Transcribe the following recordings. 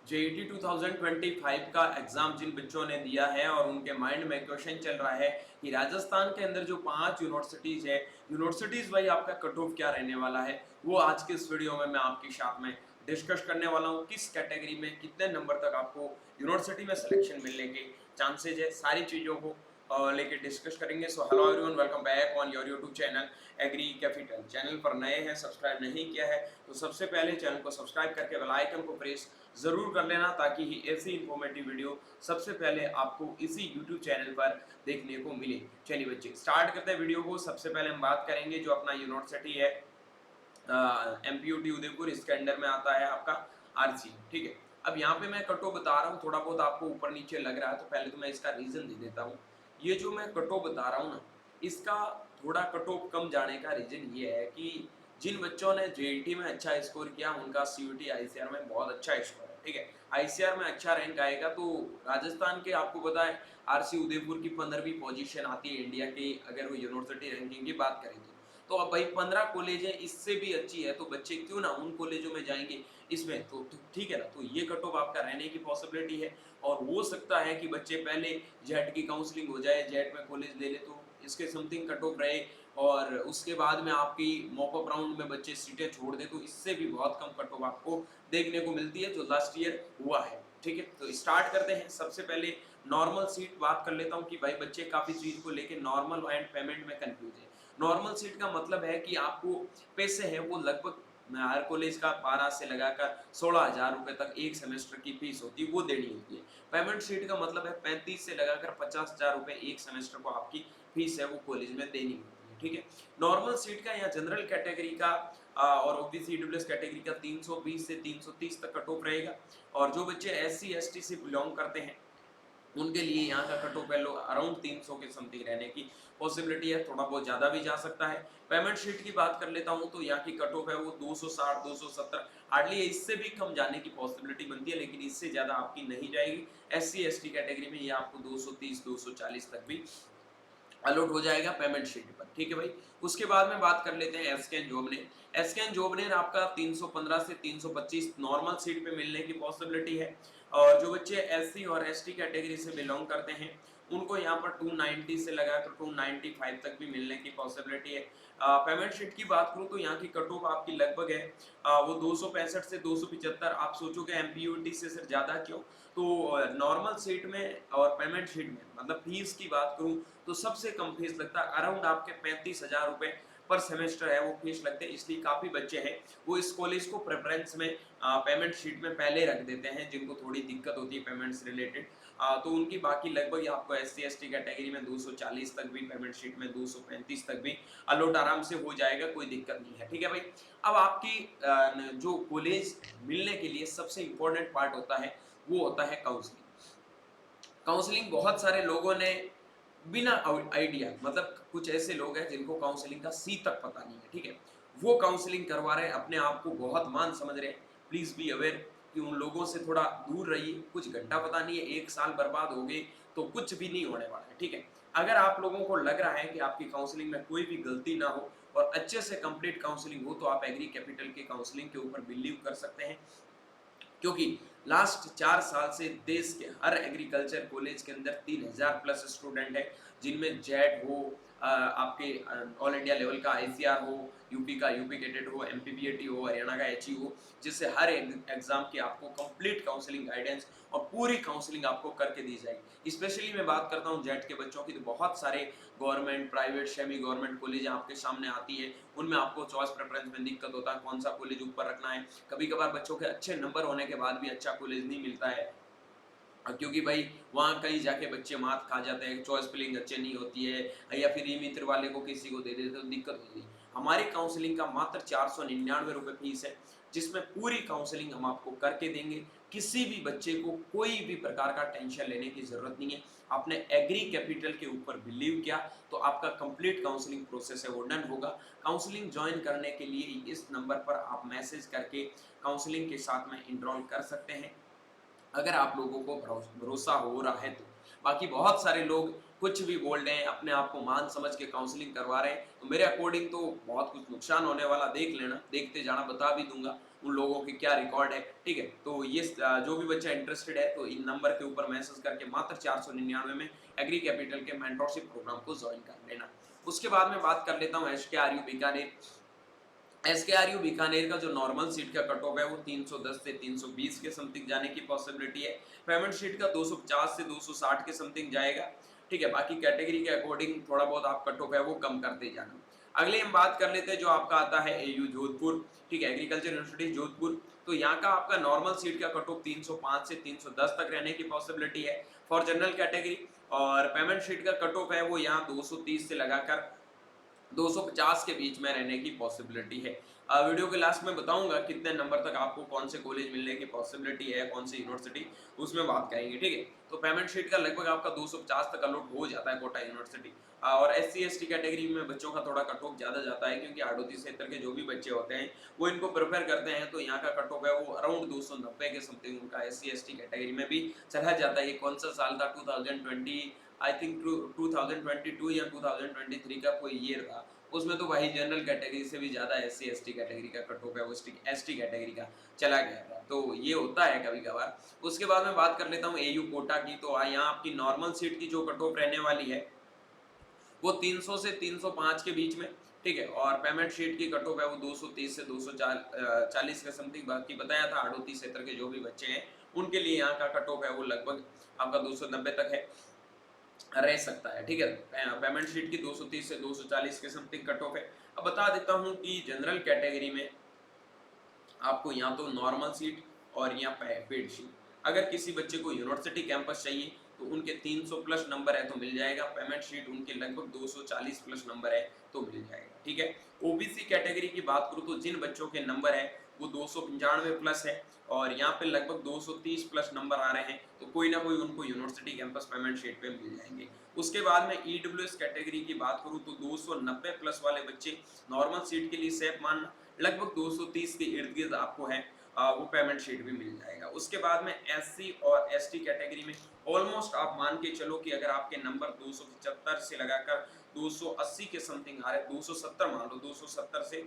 JET 2025 का exam जिन बच्चों ने दिया है और उनके माइंड में क्वेश्चन चल रहा है कि राजस्थान के अंदर जो 5 यूनिवर्सिटीज है, यूनिवर्सिटीज भाई आपका कट ऑफ क्या रहने वाला है, वो आज के इस वीडियो में मैं आपके साथ में डिस्कस करने वाला हूँ। किस कैटेगरी में कितने नंबर तक आपको यूनिवर्सिटी में सिलेक्शन मिलने के चांसेज है, सारी चीजों को लेके डिस्कस करेंगे। So hello everyone, welcome back on your YouTube channel Agri Capital. Channel पर नए हैं, सब्सक्राइब नहीं किया है तो सबसे पहले चैनल को सब्सक्राइब करके बेल आइकन को प्रेस जरूर कर लेना, ताकि ही ऐसी इंफॉर्मेटिव वीडियो सबसे पहले आपको इसी यूट्यूब चैनल पर देखने को मिले। चलिए बच्चे स्टार्ट करते हैं वीडियो को। सबसे पहले हम बात करेंगे जो अपना यूनिवर्सिटी है एमपीयूटी उदयपुर, इसके अंडर में आता है आपका आरसी। ठीक है, अब यहाँ पे मैं कट ऑफ बता रहा हूँ, थोड़ा बहुत आपको ऊपर नीचे लग रहा है तो पहले तो मैं इसका रीजन दे देता हूँ। ये जो मैं कट ऑफ बता रहा हूँ ना, इसका थोड़ा कट ऑफ कम जाने का रीजन ये है कि जिन बच्चों ने जेईटी में अच्छा स्कोर किया उनका सीयूटी आईसीआर में बहुत अच्छा स्कोर है। ठीक है, आईसीआर में अच्छा रैंक आएगा तो राजस्थान के आपको पता है आरसी उदयपुर की 15वीं पोजीशन आती है इंडिया की, अगर वो यूनिवर्सिटी रैंकिंग की बात करें तो अब भाई 15 कॉलेज है, इससे भी अच्छी है तो बच्चे क्यों ना उन कॉलेजों में जाएंगे इसमें, तो ठीक है ना। तो ये कट ऑफ आपका रहने की पॉसिबिलिटी है और हो सकता है कि बच्चे पहले जेट की काउंसलिंग हो जाए, जेट में कॉलेज ले ले तो इसके समथिंग कट ऑफ रहे और उसके बाद में आपकी मॉपअप राउंड में बच्चे सीटें छोड़ दे तो इससे भी बहुत कम कट ऑफ आपको देखने को मिलती है जो लास्ट ईयर हुआ है। ठीक है, तो स्टार्ट करते हैं। सबसे पहले नॉर्मल सीट बात कर लेता हूँ कि भाई बच्चे काफी चीज को लेके नॉर्मल एंड पेमेंट में कंफ्यूज है। नॉर्मल सीट का मतलब है कि आपको पैसे हैं वो लगभग हर कॉलेज का 12 से लगाकर 16,000 रुपए तक एक सेमेस्टर की फीस होती है, वो देनी होती है। पेमेंट सीट का मतलब है 35 से लगाकर 50,000 रुपए एक सेमेस्टर को आपकी फीस है वो कॉलेज में देनी होती है। ठीक है, नॉर्मल सीट का या जनरल कैटेगरी का और ओबीसी ईडब्ल्यूएस कैटेगरी का 320 से 330 तक कट ऑफ रहेगा। और जो बच्चे एससी एसटी से बिलोंग करते हैं उनके लिए यहाँ का कट ऑफ वैल्यू अराउंड 300 के समथिंग रहने की पॉसिबिलिटी है, थोड़ा बहुत ज्यादा भी जा सकता है। पेमेंट शीट की बात कर लेता हूँ तो यहाँ की कट ऑफ है वो 260 270 हार्डली, इससे भी कम जाने की पॉसिबिलिटी बनती है, लेकिन इससे ज्यादा आपकी नहीं जाएगी। एससी एसटी कैटेगरी में ये आपको 230 240 तक भी अलॉट हो जाएगा पेमेंट शीट पर। ठीक है भाई, उसके बाद में बात कर लेते हैं एसकेएन जॉबनेर। एसकेएन जॉबनेर आपका 315 से 325 नॉर्मल सीट पे मिलने की पॉसिबिलिटी है। और जो बच्चे एससी और एसटी कैटेगरी से बिलोंग करते हैं उनको यहाँ पर 290 से लगाकर 295 तक भी मिलने की पॉसिबिलिटी है। पेमेंट शीट की बात करूँ तो यहाँ की कट ऑफ आपकी लगभग है वो 265 से 275। आप सोचोगे एमपीयूटी से सर ज्यादा क्यों, तो नॉर्मल सीट में और पेमेंट शीट में मतलब फीस की बात करूं तो सबसे कम फीस लगता है अराउंड आपके 35,000 रुपए पर सेमेस्टर है वो फीस लगते हैं। इसलिए काफी बच्चे हैं वो इस कॉलेज को प्रेफरेंस में पेमेंट शीट में पहले रख देते हैं जिनको थोड़ी दिक्कत होती है पेमेंट से रिलेटेड। तो उनकी बाकी लगभग आपको एससी एसटी कैटेगरी में 240 तक भी, पेमेंट शीट में 235 तक भी अलॉट आराम से हो जाएगा, कोई दिक्कत नहीं है। ठीक है भाई, अब आपकी जो कॉलेज मिलने के लिए सबसे इंपॉर्टेंट पार्ट होता है वो होता है काउंसलिंग। काउंसलिंग बहुत सारे लोगों ने बिना आइडिया, मतलब कुछ ऐसे लोग हैं जिनको काउंसलिंग का सी तक पता नहीं है। ठीक है, वो काउंसलिंग करवा रहे हैं, अपने आप को बहुत मान समझ रहे हैं। प्लीज बी अवेयर कि उन लोगों से थोड़ा दूर रहिए। कुछ घंटा पता नहीं है, 1 साल बर्बाद हो गए तो कुछ भी नहीं होने वाला है। ठीक है, अगर आप लोगों को लग रहा है कि आपकी काउंसलिंग में कोई भी गलती ना हो और अच्छे से कंप्लीट काउंसलिंग हो तो आप एग्री कैपिटल के काउंसलिंग के ऊपर बिलीव कर सकते हैं। क्योंकि लास्ट 4 साल से देश के हर एग्रीकल्चर कॉलेज के अंदर 3,000 प्लस स्टूडेंट है, जिनमें जेट हो, आपके ऑल इंडिया लेवल का आईसीआर हो, यूपी का यूपी कैडेट हो, एमपीबीएटी हो, हरियाणा का एचई हो, जिससे हर एग्जाम की आपको कंप्लीट काउंसलिंग गाइडेंस और पूरी काउंसलिंग आपको करके दी जाएगी। स्पेशली मैं बात करता हूँ जेट के बच्चों की, तो बहुत सारे government private semi government college आपके सामने आती है, उनमें आपको चॉइस प्रेफरेंस में दिक्कत होता है कौन सा कॉलेज ऊपर रखना है। कभी कभार बच्चों के अच्छे नंबर होने के बाद भी अच्छा कॉलेज नहीं मिलता है, क्योंकि भाई वहाँ कहीं जाके बच्चे मात खा जाते हैं, चॉइस फिलिंग अच्छे नहीं होती है, या फिर ई मित्र वाले को किसी को दे देते तो दिक्कत होती है। हमारी काउंसलिंग का मात्र 499 रुपए फीस है, जिसमें पूरी काउंसलिंग हम आपको करके देंगे। किसी भी बच्चे को कोई भी प्रकार का टेंशन लेने की जरूरत नहीं है। आपने एग्री कैपिटल के ऊपर बिलीव किया तो आपका कंप्लीट काउंसलिंग प्रोसेस है वो डन होगा। काउंसलिंग ज्वाइन करने के लिए इस नंबर पर आप मैसेज करके काउंसलिंग के साथ में इनरोल कर सकते हैं, अगर आप लोगों को भरोसा हो रहा है तो। बाकी बहुत सारे लोग कुछ भी बोल रहे हैं, अपने आप को मान समझ के काउंसलिंग करवा रहे हैं, तो मेरे अकॉर्डिंग तो बहुत कुछ नुकसान होने वाला, देख लेना, देखते जाना, बता भी दूंगा। उन लोगों के क्या रिकॉर्ड है, ठीक है। तो ये जो भी बच्चा इंटरेस्टेड है तो इन नंबर के ऊपर मैसेज करके मात्र 499 में एग्री कैपिटल के मेंटरशिप प्रोग्राम को ज्वाइन कर लेना। उसके बाद में बात कर लेता हूँ एसकेआरयू बीकानेर। एसकेआरयू बीकानेर का जो नॉर्मल सीट का कट ऑफ है वो 310 से 320 के समथिंग जाने की पॉसिबिलिटी है। पेमेंट सीट का 250 से 260 के समथिंग जाएगा, ठीक है। बाकी कैटेगरी के अकॉर्डिंग थोड़ा बहुत आप कट ऑफ है वो कम करते जाना। अगले हम बात कर लेते हैं जो आपका आता है एयू जोधपुर, ठीक है, एग्रीकल्चर यूनिवर्सिटी जोधपुर। तो यहाँ का आपका नॉर्मल सीट का कट ऑफ 305 से 310 तक रहने की पॉसिबिलिटी है फॉर जनरल कैटेगरी, और पेमेंट सीट का कट ऑफ है वो यहाँ 230 से लगाकर 250 के बीच में रहने की पॉसिबिलिटी है। वीडियो के लास्ट में बताऊंगा कितने नंबर तक आपको कौन से कॉलेज मिलने की पॉसिबिलिटी है, कौन सी यूनिवर्सिटी, उसमें बात करेंगे, ठीक है। तो पेमेंट शीट का लगभग आपका 250 तक अलॉट हो जाता है कोटा यूनिवर्सिटी। और एससी एसटी कैटेगरी में बच्चों का थोड़ा कट ऑफ ज़्यादा जाता है, क्योंकि आड़ोती क्षेत्र के जो भी बच्चे होते हैं वो इनको प्रिपेयर करते हैं, तो यहाँ का कट ऑफ है वो अराउंड 290 के समथिंग उनका एससी एसटी कैटेगरी में भी चला जाता है। ये कौन सा साल था, 2020 आई थिंक 2022 या 2023 का कोई ईयर था, उसमें तो भाई जनरल कैटेगरी से भी ज्यादा एससी एसटी कैटेगरी का कट ऑफ है वो एसटी कैटेगरी का चला गया था, तो ये होता है कभी कभार। उसके बाद में बात कर लेता हूँ एयू कोटा की। तो यहाँ आपकी नॉर्मल सीट की जो कट ऑफ रहने वाली है वो 300 से 305 के बीच में, ठीक है। और पेमेंट शीट की कट ऑफ है वो 230 से 240 के समथिंग, बाकी बताया था आड़ोती क्षेत्र के जो भी बच्चे हैं उनके लिए यहाँ का कट ऑफ है वो लगभग आपका 290 तक है, रह सकता है, ठीक है। पेमेंट शीट की 230 से 240 के समथिंग कट ऑफ है। अब बता देता हूँ कि जनरल कैटेगरी में आपको यहाँ तो नॉर्मल सीट और यहाँ पेड शीट, अगर किसी बच्चे को यूनिवर्सिटी कैंपस चाहिए तो उनके 300 प्लस नंबर है तो मिल जाएगा, पेमेंट शीट उनके लगभग 240 प्लस नंबर है तो मिल जाएगा, ठीक है। ओबीसी कैटेगरी की बात करूँ तो जिन बच्चों के नंबर है वो 295 प्लस है और यहाँ पे लगभग 230 प्लस नंबर आ रहे हैं, तो कोई ना कोई उनको यूनिवर्सिटी कैंपस पेमेंट शीट पे मिल जाएंगे। उसके बाद में ईडब्ल्यूएस कैटेगरी की बात करूँ तो 290 प्लस वाले बच्चे नॉर्मल सीट के लिए सेफ मानना, लगभग 230 के इर्द गिर्द आपको है वो पेमेंट शीट भी मिल जाएगा। उसके बाद में एससी और एसटी कैटेगरी में ऑलमोस्ट आप मान के चलो कि अगर आपके नंबर 275 से लगाकर 280 के समथिंग आ रहे, 270 मान लो, 270 से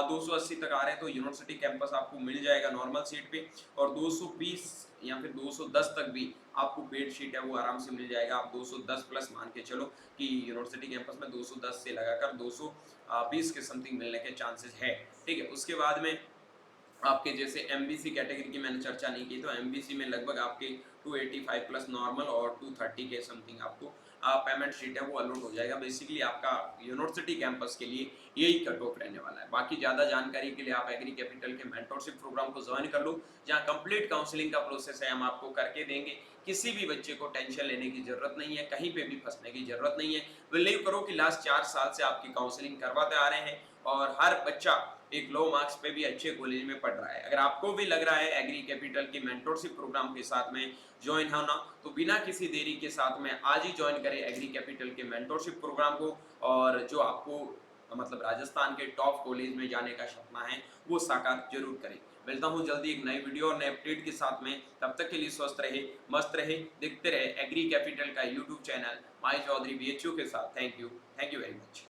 280 तक आ रहे हैं तो यूनिवर्सिटी कैंपस आपको मिल जाएगा नॉर्मल सीट पे, और 220 या फिर 210 तक भी आपको पेड शीट है वो आराम से मिल जाएगा। आप 210 प्लस मान के चलो कि यूनिवर्सिटी कैंपस में 210 से लगाकर 220 के समथिंग मिलने के चांसेस है, ठीक है। उसके बाद में आपके जैसे एमबीसी कैटेगरी की मैंने चर्चा नहीं की, तो एमबीसी में लगभग आपके 285 प्लस नॉर्मल और 230 के समथिंग आपको पेमेंट शीट है वो अलॉट हो जाएगा। बेसिकली आपका यूनिवर्सिटी कैंपस के लिए यही कट ऑफ रहने वाला है। बाकी ज़्यादा जानकारी के लिए आप एग्री कैपिटल के मेंटरशिप प्रोग्राम को ज्वाइन कर लो, जहाँ कंप्लीट काउंसलिंग का प्रोसेस है हम आपको करके देंगे। किसी भी बच्चे को टेंशन लेने की जरूरत नहीं है, कहीं पे भी फंसने की जरूरत नहीं है। बिलीव करो कि लास्ट 4 साल से आपकी काउंसलिंग करवाते आ रहे हैं और हर बच्चा एक लो मार्क्स पे भी अच्छे कॉलेज में पढ़ रहा है। अगर आपको भी लग रहा है एग्री कैपिटल की मेंटरशिप प्रोग्राम के साथ में ज्वाइन होना, तो बिना किसी देरी के साथ में आज ही ज्वाइन करें एग्री कैपिटल के मेंटरशिप प्रोग्राम को, और जो आपको मतलब राजस्थान के टॉप कॉलेज में जाने का सपना है वो साकार जरूर करें। मिलता हूँ जल्दी एक नई वीडियो और नए अपडेट के साथ में, तब तक के लिए स्वस्थ रहे, मस्त रहे, देखते रहे एग्री कैपिटल का YouTube channel my Chaudhary BHU के साथ। Thank you very much.